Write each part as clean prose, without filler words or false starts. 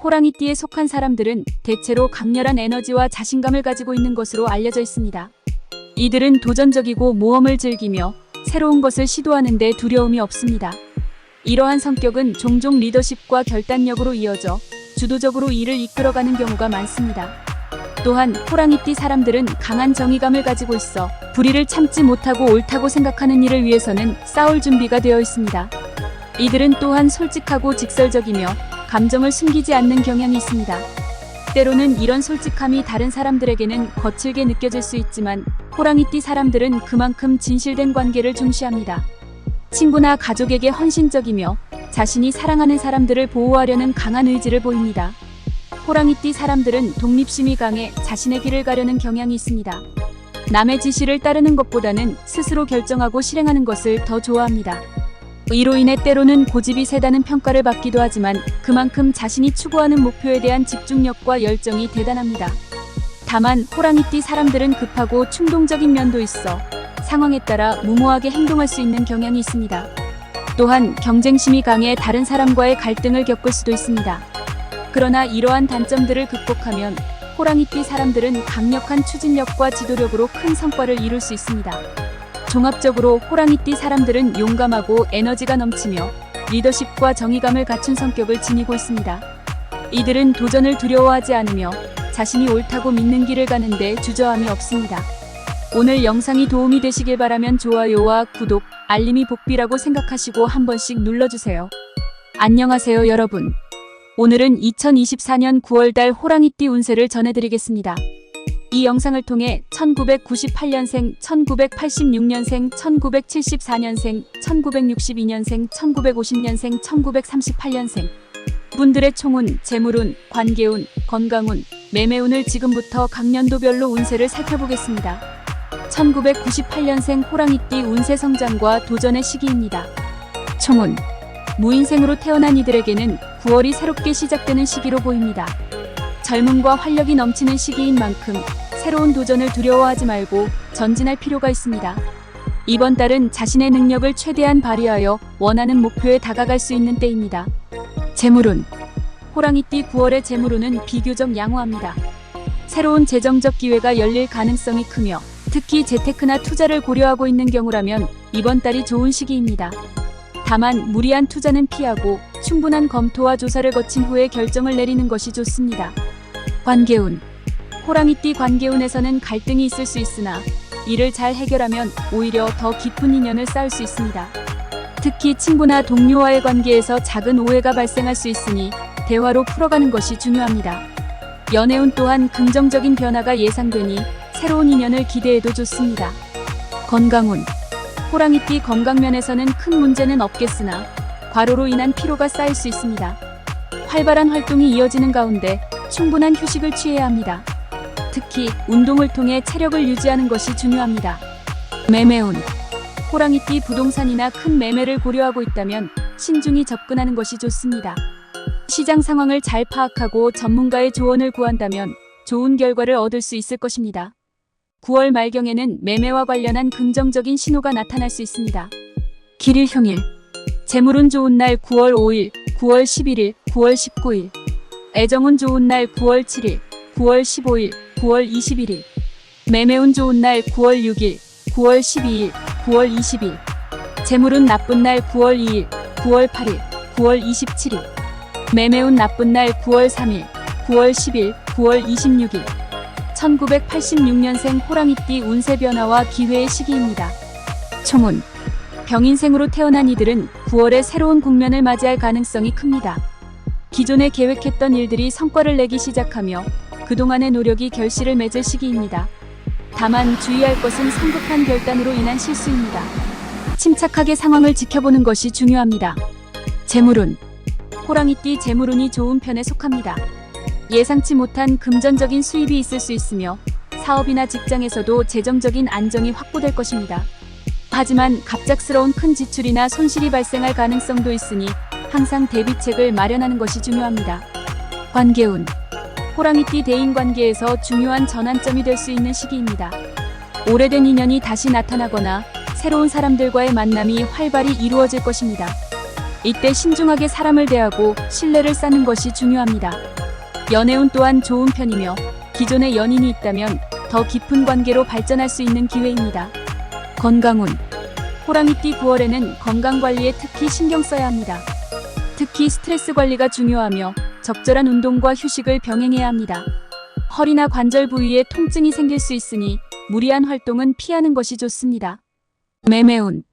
호랑이띠에 속한 사람들은 대체로 강렬한 에너지와 자신감을 가지고 있는 것으로 알려져 있습니다. 이들은 도전적이고 모험을 즐기며 새로운 것을 시도하는 데 두려움이 없습니다. 이러한 성격은 종종 리더십과 결단력으로 이어져 주도적으로 일을 이끌어가는 경우가 많습니다. 또한 호랑이띠 사람들은 강한 정의감을 가지고 있어 불의를 참지 못하고 옳다고 생각하는 일을 위해서는 싸울 준비가 되어 있습니다. 이들은 또한 솔직하고 직설적이며 감정을 숨기지 않는 경향이 있습니다. 때로는 이런 솔직함이 다른 사람들에게는 거칠게 느껴질 수 있지만 호랑이띠 사람들은 그만큼 진실된 관계를 중시합니다. 친구나 가족에게 헌신적이며 자신이 사랑하는 사람들을 보호하려는 강한 의지를 보입니다. 호랑이띠 사람들은 독립심이 강해 자신의 길을 가려는 경향이 있습니다. 남의 지시를 따르는 것보다는 스스로 결정하고 실행하는 것을 더 좋아합니다. 이로 인해 때로는 고집이 세다는 평가를 받기도 하지만 그만큼 자신이 추구하는 목표에 대한 집중력과 열정이 대단합니다. 다만 호랑이띠 사람들은 급하고 충동적인 면도 있어 상황에 따라 무모하게 행동할 수 있는 경향이 있습니다. 또한 경쟁심이 강해 다른 사람과의 갈등을 겪을 수도 있습니다. 그러나 이러한 단점들을 극복하면 호랑이띠 사람들은 강력한 추진력과 지도력으로 큰 성과를 이룰 수 있습니다. 종합적으로 호랑이띠 사람들은 용감하고 에너지가 넘치며 리더십과 정의감을 갖춘 성격을 지니고 있습니다. 이들은 도전을 두려워하지 않으며 자신이 옳다고 믿는 길을 가는데 주저함이 없습니다. 오늘 영상이 도움이 되시길 바라면 좋아요와 구독, 알림이 복비라고 생각하시고 한 번씩 눌러주세요. 안녕하세요 여러분. 오늘은 2024년 9월달 호랑이띠 운세를 전해드리겠습니다. 이 영상을 통해 1998년생, 1986년생, 1974년생, 1962년생, 1950년생, 1938년생 분들의 총운, 재물운, 관계운, 건강운, 매매운을 지금부터 각 년도별로 운세를 살펴보겠습니다. 1998년생 호랑이띠 운세 성장과 도전의 시기입니다. 총운. 무인생으로 태어난 이들에게는 9월이 새롭게 시작되는 시기로 보입니다. 젊음과 활력이 넘치는 시기인 만큼 새로운 도전을 두려워하지 말고 전진할 필요가 있습니다. 이번 달은 자신의 능력을 최대한 발휘하여 원하는 목표에 다가갈 수 있는 때입니다. 재물운. 호랑이띠 9월의 재물운은 비교적 양호합니다. 새로운 재정적 기회가 열릴 가능성이 크며 특히 재테크나 투자를 고려하고 있는 경우라면 이번 달이 좋은 시기입니다. 다만 무리한 투자는 피하고 충분한 검토와 조사를 거친 후에 결정을 내리는 것이 좋습니다. 관계운. 호랑이띠 관계운에서는 갈등이 있을 수 있으나 이를 잘 해결하면 오히려 더 깊은 인연을 쌓을 수 있습니다. 특히 친구나 동료와의 관계에서 작은 오해가 발생할 수 있으니 대화로 풀어가는 것이 중요합니다. 연애운 또한 긍정적인 변화가 예상되니 새로운 인연을 기대해도 좋습니다. 건강운. 호랑이띠 건강면에서는 큰 문제는 없겠으나 과로로 인한 피로가 쌓일 수 있습니다. 활발한 활동이 이어지는 가운데 충분한 휴식을 취해야 합니다. 특히 운동을 통해 체력을 유지하는 것이 중요합니다. 매매운. 호랑이띠 부동산이나 큰 매매를 고려하고 있다면 신중히 접근하는 것이 좋습니다. 시장 상황을 잘 파악하고 전문가의 조언을 구한다면 좋은 결과를 얻을 수 있을 것입니다. 9월 말경에는 매매와 관련한 긍정적인 신호가 나타날 수 있습니다. 길일흉일. 재물운 좋은 날 9월 5일, 9월 11일, 9월 19일. 애정운 좋은 날 9월 7일, 9월 15일, 9월 21일. 매매운 좋은 날 9월 6일, 9월 12일, 9월 20일. 재물운 나쁜 날 9월 2일, 9월 8일, 9월 27일. 매매운 나쁜 날 9월 3일, 9월 10일, 9월 26일. 1986년생 호랑이띠 운세 변화와 기회의 시기입니다. 총운. 병인생으로 태어난 이들은 9월에 새로운 국면을 맞이할 가능성이 큽니다. 기존에 계획했던 일들이 성과를 내기 시작하며 그동안의 노력이 결실을 맺을 시기입니다. 다만 주의할 것은 성급한 결단으로 인한 실수입니다. 침착하게 상황을 지켜보는 것이 중요합니다. 재물운. 호랑이띠 재물운이 좋은 편에 속합니다. 예상치 못한 금전적인 수입이 있을 수 있으며 사업이나 직장에서도 재정적인 안정이 확보될 것입니다. 하지만 갑작스러운 큰 지출이나 손실이 발생할 가능성도 있으니 항상 대비책을 마련하는 것이 중요합니다. 관계운. 호랑이띠 대인관계에서 중요한 전환점이 될 수 있는 시기입니다. 오래된 인연이 다시 나타나거나 새로운 사람들과의 만남이 활발히 이루어질 것입니다. 이때 신중하게 사람을 대하고 신뢰를 쌓는 것이 중요합니다. 연애운 또한 좋은 편이며 기존에 연인이 있다면 더 깊은 관계로 발전할 수 있는 기회입니다. 건강운. 호랑이띠 9월에는 건강관리에 특히 신경 써야 합니다. 특히 스트레스 관리가 중요하며 적절한 운동과 휴식을 병행해야 합니다. 허리나 관절 부위에 통증이 생길 수 있으니 무리한 활동은 피하는 것이 좋습니다. 매매운.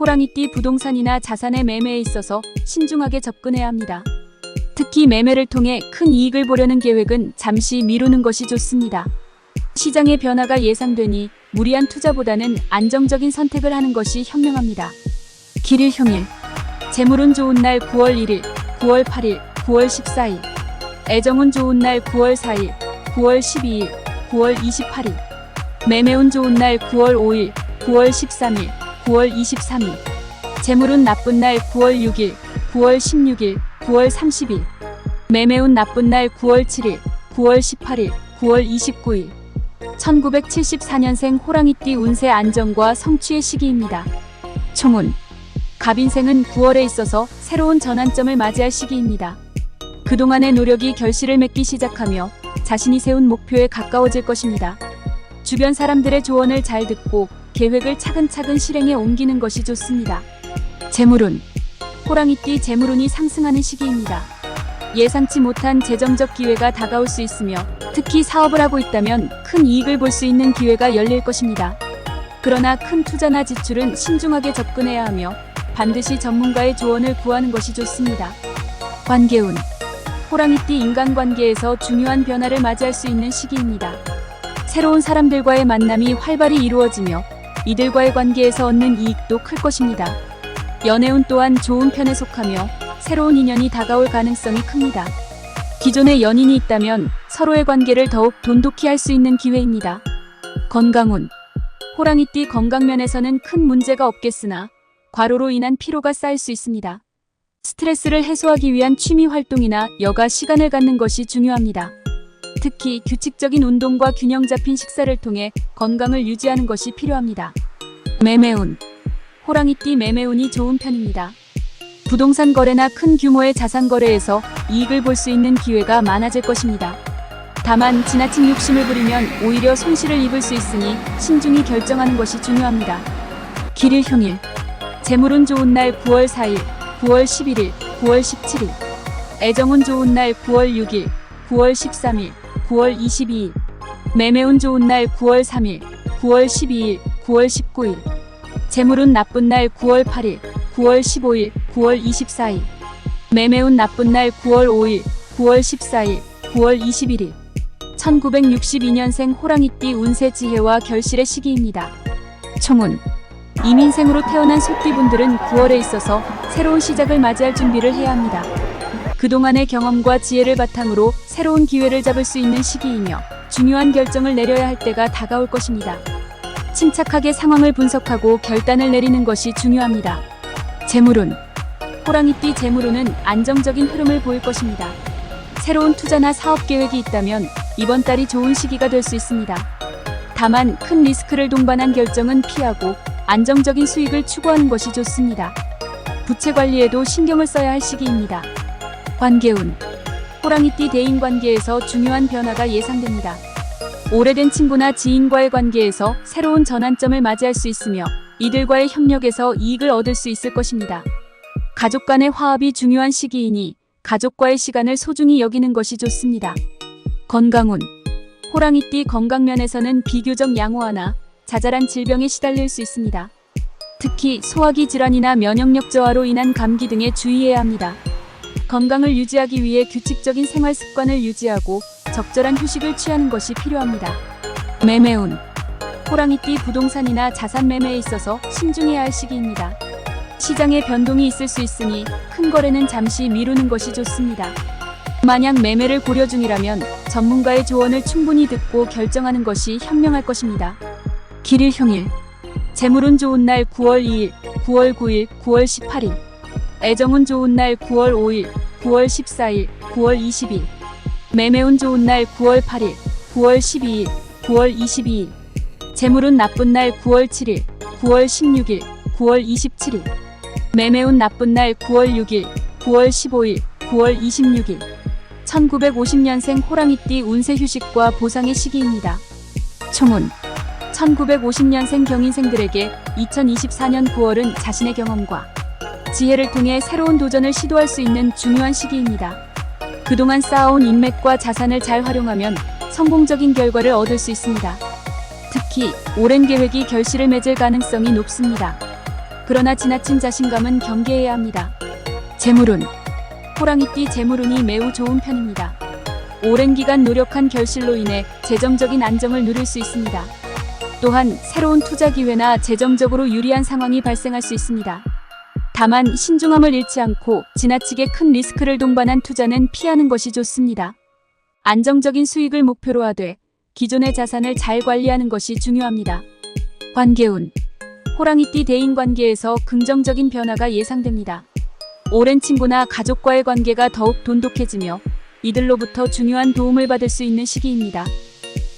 호랑이띠 부동산이나 자산의 매매에 있어서 신중하게 접근해야 합니다. 특히 매매를 통해 큰 이익을 보려는 계획은 잠시 미루는 것이 좋습니다. 시장의 변화가 예상되니 무리한 투자보다는 안정적인 선택을 하는 것이 현명합니다. 길일흉일. 재물운 좋은 날 9월 1일, 9월 8일, 9월 14일. 애정운 좋은 날 9월 4일, 9월 12일, 9월 28일. 매매운 좋은 날 9월 5일, 9월 13일, 9월 23일. 재물운 나쁜 날 9월 6일, 9월 16일, 9월 30일. 매매운 나쁜 날 9월 7일, 9월 18일, 9월 29일. 1974년생 호랑이띠 운세 안정과 성취의 시기입니다. 총운. 갑인생은 9월에 있어서 새로운 전환점을 맞이할 시기입니다. 그동안의 노력이 결실을 맺기 시작하며 자신이 세운 목표에 가까워질 것입니다. 주변 사람들의 조언을 잘 듣고 계획을 차근차근 실행에 옮기는 것이 좋습니다. 재물운. 호랑이띠 재물운이 상승하는 시기입니다. 예상치 못한 재정적 기회가 다가올 수 있으며 특히 사업을 하고 있다면 큰 이익을 볼 수 있는 기회가 열릴 것입니다. 그러나 큰 투자나 지출은 신중하게 접근해야 하며 반드시 전문가의 조언을 구하는 것이 좋습니다. 관계운. 호랑이띠 인간관계에서 중요한 변화를 맞이할 수 있는 시기입니다. 새로운 사람들과의 만남이 활발히 이루어지며 이들과의 관계에서 얻는 이익도 클 것입니다. 연애운 또한 좋은 편에 속하며 새로운 인연이 다가올 가능성이 큽니다. 기존에 연인이 있다면 서로의 관계를 더욱 돈독히 할 수 있는 기회입니다. 건강운. 호랑이띠 건강면에서는 큰 문제가 없겠으나 과로로 인한 피로가 쌓일 수 있습니다. 스트레스를 해소하기 위한 취미 활동이나 여가 시간을 갖는 것이 중요합니다. 특히 규칙적인 운동과 균형 잡힌 식사를 통해 건강을 유지하는 것이 필요합니다. 매매운. 호랑이띠 매매운이 좋은 편입니다. 부동산 거래나 큰 규모의 자산 거래에서 이익을 볼 수 있는 기회가 많아질 것입니다. 다만 지나친 욕심을 부리면 오히려 손실을 입을 수 있으니 신중히 결정하는 것이 중요합니다. 길일흉일. 재물운 좋은 날 9월 4일, 9월 11일, 9월 17일. 애정운 좋은 날 9월 6일, 9월 13일, 9월 22일. 매매운 좋은 날 9월 3일, 9월 12일, 9월 19일. 재물운 나쁜 날 9월 8일, 9월 15일, 9월 24일. 매매운 나쁜 날 9월 5일, 9월 14일, 9월 21일. 1962년생 호랑이띠 운세 지혜와 결실의 시기입니다. 총운. 이민생으로 태어난 소띠분들은 9월에 있어서 새로운 시작을 맞이할 준비를 해야 합니다. 그동안의 경험과 지혜를 바탕으로 새로운 기회를 잡을 수 있는 시기이며 중요한 결정을 내려야 할 때가 다가올 것입니다. 침착하게 상황을 분석하고 결단을 내리는 것이 중요합니다. 재물운. 호랑이띠 재물운은 안정적인 흐름을 보일 것입니다. 새로운 투자나 사업 계획이 있다면 이번 달이 좋은 시기가 될 수 있습니다. 다만 큰 리스크를 동반한 결정은 피하고 안정적인 수익을 추구하는 것이 좋습니다. 부채 관리에도 신경을 써야 할 시기입니다. 관계운. 호랑이띠 대인관계에서 중요한 변화가 예상됩니다. 오래된 친구나 지인과의 관계에서 새로운 전환점을 맞이할 수 있으며 이들과의 협력에서 이익을 얻을 수 있을 것입니다. 가족 간의 화합이 중요한 시기이니 가족과의 시간을 소중히 여기는 것이 좋습니다. 건강운. 호랑이띠 건강면에서는 비교적 양호하나 자잘한 질병에 시달릴 수 있습니다. 특히 소화기 질환이나 면역력 저하로 인한 감기 등에 주의해야 합니다. 건강을 유지하기 위해 규칙적인 생활 습관을 유지하고 적절한 휴식을 취하는 것이 필요합니다. 매매운. 호랑이띠 부동산이나 자산 매매에 있어서 신중해야 할 시기입니다. 시장에 변동이 있을 수 있으니 큰 거래는 잠시 미루는 것이 좋습니다. 만약 매매를 고려 중이라면 전문가의 조언을 충분히 듣고 결정하는 것이 현명할 것입니다. 길일흉일. 재물운 좋은 날 9월 2일, 9월 9일, 9월 18일. 애정운 좋은 날 9월 5일, 9월 14일, 9월 20일. 매매운 좋은 날 9월 8일, 9월 12일, 9월 22일. 재물운 나쁜 날 9월 7일, 9월 16일, 9월 27일. 매매운 나쁜 날 9월 6일, 9월 15일, 9월 26일. 1950년생 호랑이띠 운세 휴식과 보상의 시기입니다. 총운. 1950년생 경인생들에게 2024년 9월은 자신의 경험과 지혜를 통해 새로운 도전을 시도할 수 있는 중요한 시기입니다. 그동안 쌓아온 인맥과 자산을 잘 활용하면 성공적인 결과를 얻을 수 있습니다. 특히 오랜 계획이 결실을 맺을 가능성이 높습니다. 그러나 지나친 자신감은 경계해야 합니다. 재물운. 호랑이띠 재물운이 매우 좋은 편입니다. 오랜 기간 노력한 결실로 인해 재정적인 안정을 누릴 수 있습니다. 또한 새로운 투자 기회나 재정적으로 유리한 상황이 발생할 수 있습니다. 다만 신중함을 잃지 않고 지나치게 큰 리스크를 동반한 투자는 피하는 것이 좋습니다. 안정적인 수익을 목표로 하되 기존의 자산을 잘 관리하는 것이 중요합니다. 관계운. 호랑이띠 대인관계에서 긍정적인 변화가 예상됩니다. 오랜 친구나 가족과의 관계가 더욱 돈독해지며 이들로부터 중요한 도움을 받을 수 있는 시기입니다.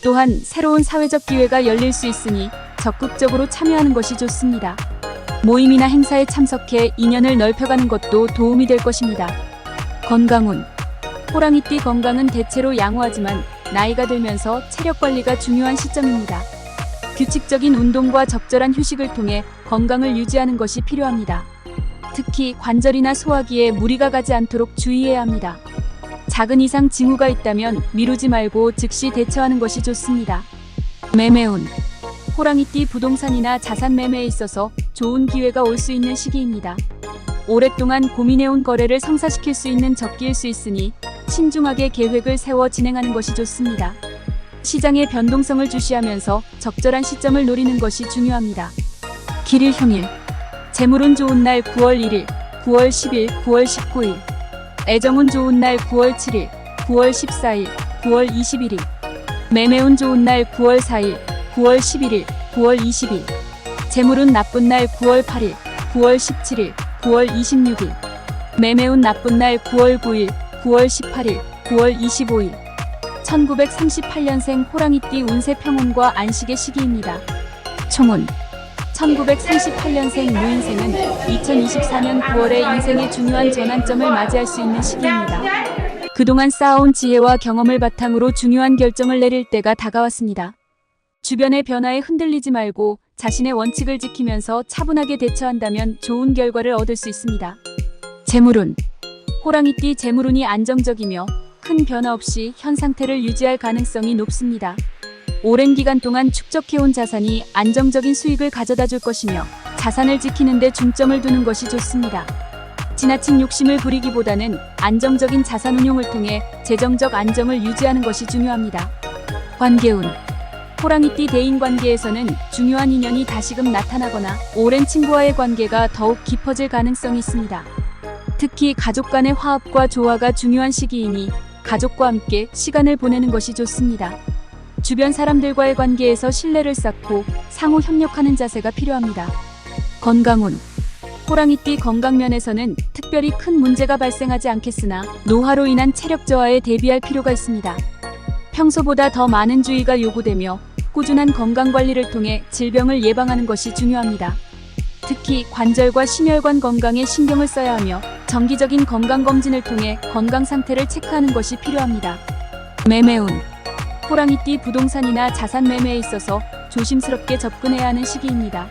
또한 새로운 사회적 기회가 열릴 수 있으니 적극적으로 참여하는 것이 좋습니다. 모임이나 행사에 참석해 인연을 넓혀가는 것도 도움이 될 것입니다. 건강운. 호랑이띠 건강은 대체로 양호하지만 나이가 들면서 체력 관리가 중요한 시점입니다. 규칙적인 운동과 적절한 휴식을 통해 건강을 유지하는 것이 필요합니다. 특히 관절이나 소화기에 무리가 가지 않도록 주의해야 합니다. 작은 이상 징후가 있다면 미루지 말고 즉시 대처하는 것이 좋습니다. 매매운. 호랑이띠 부동산이나 자산 매매에 있어서 좋은 기회가 올 수 있는 시기입니다. 오랫동안 고민해온 거래를 성사시킬 수 있는 적기일 수 있으니 신중하게 계획을 세워 진행하는 것이 좋습니다. 시장의 변동성을 주시하면서 적절한 시점을 노리는 것이 중요합니다. 길일 형일. 재물운 좋은 날 9월 1일, 9월 10일, 9월 19일. 애정운 좋은 날 9월 7일, 9월 14일, 9월 21일. 매매운 좋은 날 9월 4일, 9월 11일, 9월 20일. 재물운 나쁜 날 9월 8일, 9월 17일, 9월 26일. 매매운 나쁜 날 9월 9일, 9월 18일, 9월 25일. 1938년생 호랑이띠 운세 평운과 안식의 시기입니다. 총운. 1938년생 무인생은 2024년 9월에 인생의 중요한 전환점을 맞이할 수 있는 시기입니다. 그동안 쌓아온 지혜와 경험을 바탕으로 중요한 결정을 내릴 때가 다가왔습니다. 주변의 변화에 흔들리지 말고 자신의 원칙을 지키면서 차분하게 대처한다면 좋은 결과를 얻을 수 있습니다. 재물운. 호랑이띠 재물운이 안정적이며 큰 변화 없이 현 상태를 유지할 가능성이 높습니다. 오랜 기간 동안 축적해온 자산이 안정적인 수익을 가져다 줄 것이며 자산을 지키는 데 중점을 두는 것이 좋습니다. 지나친 욕심을 부리기보다는 안정적인 자산 운용을 통해 재정적 안정을 유지하는 것이 중요합니다. 관계운. 호랑이띠 대인관계에서는 중요한 인연이 다시금 나타나거나 오랜 친구와의 관계가 더욱 깊어질 가능성이 있습니다. 특히 가족 간의 화합과 조화가 중요한 시기이니 가족과 함께 시간을 보내는 것이 좋습니다. 주변 사람들과의 관계에서 신뢰를 쌓고 상호 협력하는 자세가 필요합니다. 건강운. 호랑이띠 건강면에서는 특별히 큰 문제가 발생하지 않겠으나 노화로 인한 체력 저하에 대비할 필요가 있습니다. 평소보다 더 많은 주의가 요구되며 꾸준한 건강관리를 통해 질병을 예방하는 것이 중요합니다. 특히 관절과 심혈관 건강에 신경을 써야 하며 정기적인 건강검진을 통해 건강 상태를 체크하는 것이 필요합니다. 매매운. 호랑이띠 부동산이나 자산 매매에 있어서 조심스럽게 접근해야 하는 시기입니다.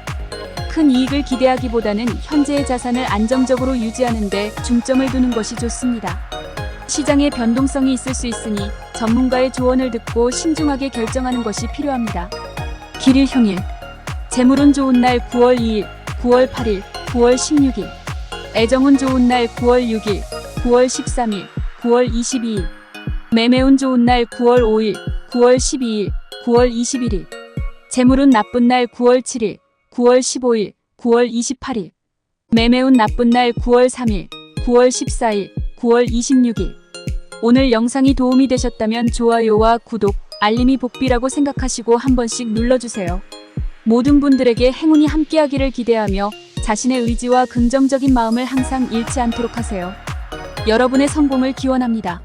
큰 이익을 기대하기보다는 현재의 자산을 안정적으로 유지하는 데 중점을 두는 것이 좋습니다. 시장의 변동성이 있을 수 있으니 전문가의 조언을 듣고 신중하게 결정하는 것이 필요합니다. 길일 형일. 재물운 좋은 날 9월 2일, 9월 8일, 9월 16일. 애정운 좋은 날 9월 6일, 9월 13일, 9월 22일. 매매운 좋은 날 9월 5일, 9월 12일, 9월 21일. 재물운 나쁜 날 9월 7일, 9월 15일, 9월 28일. 매매운 나쁜 날 9월 3일, 9월 14일, 9월 26일. 오늘 영상이 도움이 되셨다면 좋아요와 구독, 알림이 복비라고 생각하시고 한 번씩 눌러주세요. 모든 분들에게 행운이 함께하기를 기대하며 자신의 의지와 긍정적인 마음을 항상 잃지 않도록 하세요. 여러분의 성공을 기원합니다.